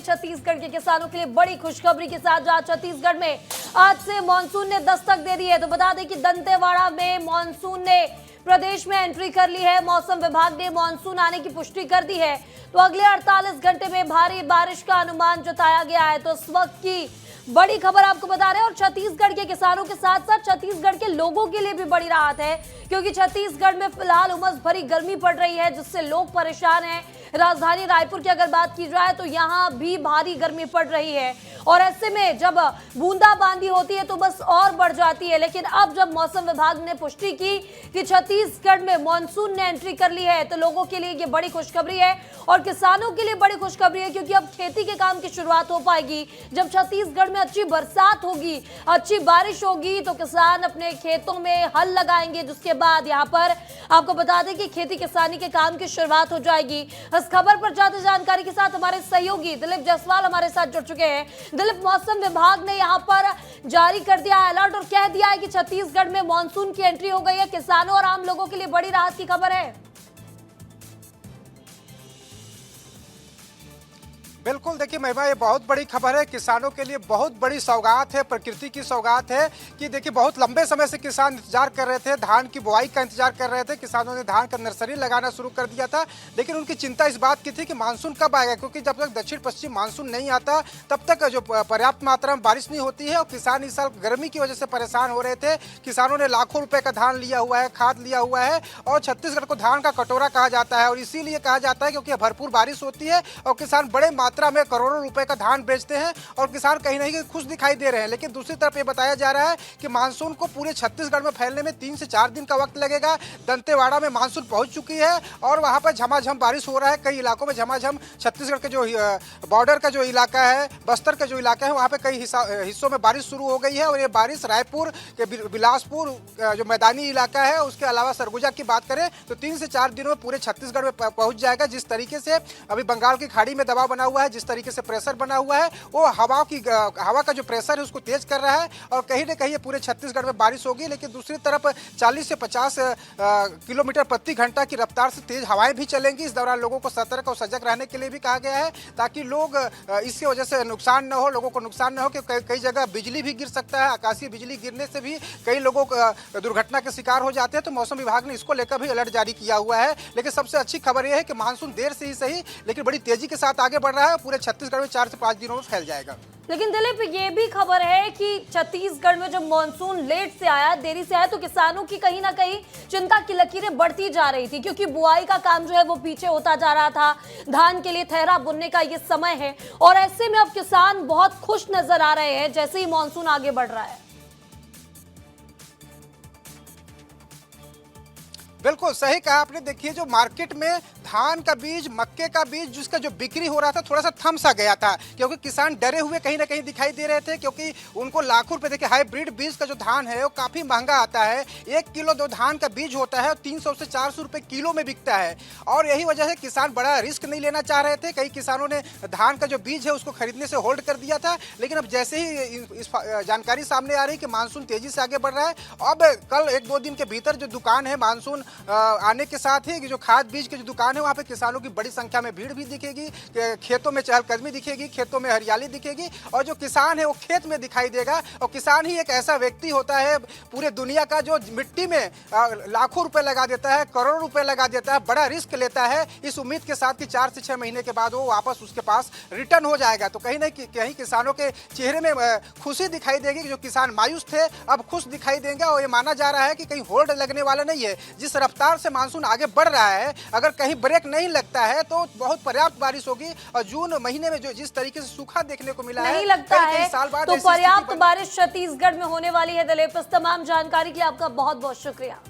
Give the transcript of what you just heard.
छत्तीसगढ़ के किसानों के लिए बड़ी खुशखबरी के साथ, जहां छत्तीसगढ़ में आज से मानसून ने दस्तक दे दी है। तो बता दें कि दंतेवाड़ा में मानसून ने प्रदेश में एंट्री कर ली है। मौसम विभाग ने मानसून आने की पुष्टि कर दी है। तो अगले 48 घंटे में भारी बारिश का अनुमान जताया गया है। तो इस वक्त की बड़ी खबर आपको बता रहे हैं, और छत्तीसगढ़ के किसानों के साथ साथ छत्तीसगढ़ के लोगों के लिए भी बड़ी राहत है, क्योंकि छत्तीसगढ़ में फिलहाल उमस भरी गर्मी पड़ रही है, जिससे लोग परेशान हैं। राजधानी रायपुर की अगर बात की जाए तो यहाँ भी भारी गर्मी पड़ रही है, और ऐसे में जब बूंदाबांदी होती है तो बस और बढ़ जाती है। लेकिन अब जब मौसम विभाग ने पुष्टि की कि छत्तीसगढ़ में मानसून ने एंट्री कर ली है, तो लोगों के लिए ये बड़ी खुशखबरी है और किसानों के लिए बड़ी खुशखबरी है, क्योंकि अब खेती के काम की शुरुआत हो पाएगी। जब छत्तीसगढ़ में अच्छी बरसात होगी, अच्छी बारिश होगी, तो किसान अपने खेतों में हल लगाएंगे, जिसके बाद यहाँ पर आपको बता दें कि खेती किसानी के काम की शुरुआत हो जाएगी। इस खबर पर ज्यादा जानकारी के साथ हमारे सहयोगी दिलीप जायसवाल हमारे साथ जुड़ चुके हैं। दिलीप, मौसम विभाग ने यहाँ पर जारी कर दिया है अलर्ट और कह दिया है कि छत्तीसगढ़ में मानसून की एंट्री हो गई है। किसानों और आम लोगों के लिए बड़ी राहत की खबर है। बिल्कुल, देखिए महिमा, ये बहुत बड़ी खबर है। किसानों के लिए बहुत बड़ी सौगात है, प्रकृति की सौगात है कि देखिए बहुत लंबे समय से किसान इंतजार कर रहे थे, धान की बुआई का इंतजार कर रहे थे। किसानों ने धान का नर्सरी लगाना शुरू कर दिया था, लेकिन उनकी चिंता इस बात की थी कि मानसून कब आएगा, क्योंकि जब तक दक्षिण पश्चिम मानसून नहीं आता तब तक जो पर्याप्त मात्रा में बारिश नहीं होती है। और किसान इस साल गर्मी की वजह से परेशान हो रहे थे। किसानों ने लाखों रुपए का धान लिया हुआ है, खाद लिया हुआ है, और छत्तीसगढ़ को धान का कटोरा कहा जाता है, और इसीलिए कहा जाता है क्योंकि भरपूर बारिश होती है और किसान बड़े मात्रा में करोड़ों रुपए का धान बेचते हैं, और किसान कहीं ना कहीं खुश दिखाई दे रहे हैं। लेकिन दूसरी तरफ ये बताया जा रहा है कि मानसून को पूरे छत्तीसगढ़ में फैलने में 3 से 4 दिन का वक्त लगेगा। दंतेवाड़ा में मानसून पहुंच चुकी है और वहां पर झमाझम बारिश हो रहा है। कई इलाकों में झमाझम, छत्तीसगढ़ के जो बॉर्डर का जो इलाका है, बस्तर का जो इलाका है, वहां पे कई हिस्सों में बारिश शुरू हो गई है। और ये बारिश रायपुर के बिलासपुर जो मैदानी इलाका है, उसके अलावा सरगुजा की बात करें तो 3 से 4 दिनों में पूरे छत्तीसगढ़ में पहुंच जाएगा। जिस तरीके से अभी बंगाल की खाड़ी में दबाव बना हुआ है, जिस तरीके से प्रेशर बना हुआ है, वो हवा का जो प्रेशर है उसको तेज कर रहा है, और कहीं ना कहीं पूरे छत्तीसगढ़ में बारिश होगी। लेकिन दूसरी तरफ 40 से 50 किलोमीटर प्रति घंटा की रफ्तार से तेज हवाएं भी चलेंगी। इस दौरान लोगों को सतर्क और सजग रहने के लिए भी कहा गया है, ताकि लोग इसकी वजह से नुकसान न हो, लोगों को नुकसान न हो, कि कई जगह बिजली भी गिर सकता है। आकाशीय बिजली गिरने से भी कई लोगों दुर्घटना के शिकार हो जाते हैं। तो मौसम विभाग ने इसको लेकर भी अलर्ट जारी किया हुआ है। लेकिन सबसे अच्छी खबर यह है कि मानसून देर से ही सही, लेकिन बड़ी तेजी के साथ आगे बढ़ रहा है। पूरे छत्तीसगढ़ में 4 से 5 दिनों में फैल जाएगा। लेकिन दिलीप, ये भी खबर है कि छत्तीसगढ़ में जब मानसून लेट से आया, देरी से आया, तो किसानों की कहीं ना कहीं चिंता की लकीरें बढ़ती जा रही थी, क्योंकि बुआई का काम जो है वो पीछे होता जा रहा था। धान के लिए थैरा बुनने का ये समय है, और ऐसे में अब किसान बहुत खुश नजर आ रहे हैं जैसे ही मानसून आगे बढ़ रहा है। बिल्कुल सही कहा आपने। देखिए, जो मार्केट में धान का बीज, मक्के का बीज, जिसका जो बिक्री हो रहा था, थोड़ा सा थम सा गया था, क्योंकि किसान डरे हुए कहीं ना कहीं दिखाई दे रहे थे, क्योंकि उनको लाखों रुपए, देखिए हाइब्रिड बीज का जो धान है वो काफी महंगा आता है। 1 किलो जो धान का बीज होता है 300 से 400 रुपए किलो में बिकता है, और यही वजह से किसान बड़ा रिस्क नहीं लेना चाह रहे थे। कई किसानों ने धान का जो बीज है उसको खरीदने से होल्ड कर दिया था। लेकिन अब जैसे ही इस जानकारी सामने आ रही कि मानसून तेजी से आगे बढ़ रहा है, अब कल 1-2 दिन के भीतर जो दुकान है, मानसून आने के साथ ही जो खाद बीज की जो दुकान है, वहाँ पे किसानों की बड़ी संख्या में भीड़ भी दिखेगी, खेतों में चहलकदमी दिखेगी, खेतों में हरियाली दिखेगी, और जो किसान है वो खेत में दिखाई देगा। और किसान ही एक ऐसा व्यक्ति होता है पूरे दुनिया का जो मिट्टी में लाखों रुपए लगा देता है, करोड़ों रुपए लगा देता है, बड़ा रिस्क लेता है, इस उम्मीद के साथ कि 4 से 6 महीने के बाद वो वापस उसके पास रिटर्न हो जाएगा। तो कहीं ना कहीं किसानों के चेहरे में खुशी दिखाई देगी कि जो किसान मायूस थे अब खुश दिखाई देंगे। और ये माना जा रहा है कि कहीं होल्ड लगने वाला नहीं है। जिस रफ्तार से मानसून आगे बढ़ रहा है, अगर कहीं ब्रेक नहीं लगता है तो बहुत पर्याप्त बारिश होगी। और जून महीने में जो जिस तरीके से सूखा देखने को मिला नहीं लगता है, साल बाद तो पर्याप्त बारिश छत्तीसगढ़ में होने वाली है। दिलीप, इस तमाम जानकारी के लिए आपका बहुत बहुत शुक्रिया।